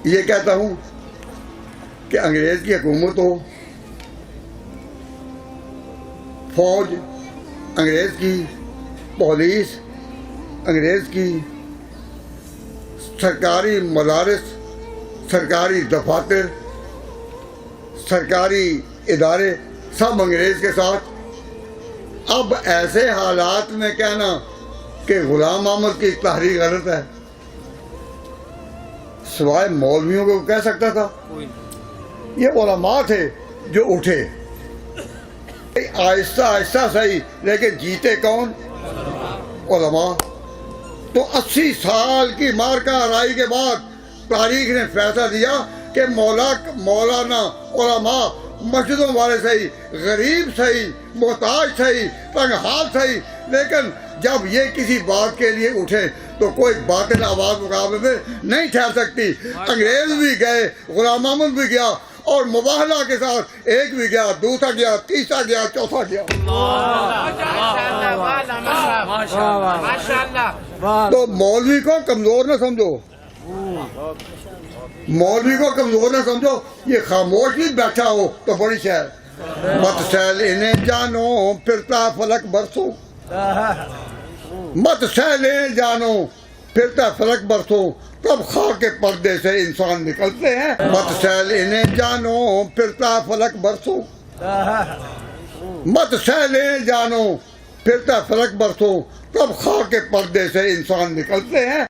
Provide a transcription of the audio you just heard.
یہ کہتا ہوں کہ انگریز کی حکومت ہو، فوج انگریز کی، پولیس انگریز کی، سرکاری مدارس، سرکاری دفاتر، سرکاری ادارے سب انگریز کے ساتھ۔ اب ایسے حالات میں کہنا کہ غلام احمد کی تحریک غلط ہے، سوائے مولویوں کو کہہ سکتا تھا؟ یہ علماء تھے جو اٹھے، آہستہ آہستہ صحیح، لیکن جیتے کون؟ علماء۔ تو 80 سال کی مارکہ آرائی کے بعد تاریخ نے فیصلہ دیا کہ مولانا علماء مسجدوں والے صحیح، غریب صحیح، محتاج صحیح، تنگ حال صحیح، لیکن جب یہ کسی بات کے لیے اٹھے تو کوئی باطل آواز مقابلے میں نہیں ٹھہر سکتی۔ انگریز بھی گئے، غلام احمد بھی گیا، اور مباہلہ کے ساتھ ایک بھی گیا، دوسرا گیا، تیسرا گیا، چوتھا گیا۔ تو مولوی کو کمزور نہ سمجھو، مولوی کو کمزور نہ سمجھو، یہ خاموش بھی بیٹھا ہو تو بڑی شہر۔ مت سیل انہیں جانو پھرتا فلک برسوں، مت سیل انہیں جانو پھرتا فلک برسوں، تب خاک کے پردے سے انسان نکلتے ہیں۔ مت سیل انہیں جانو پھرتا فلک برسوں، مت سیل انہیں جانو پھرتا فلک برسوں، تب خاک کے پردے سے انسان نکلتے ہیں۔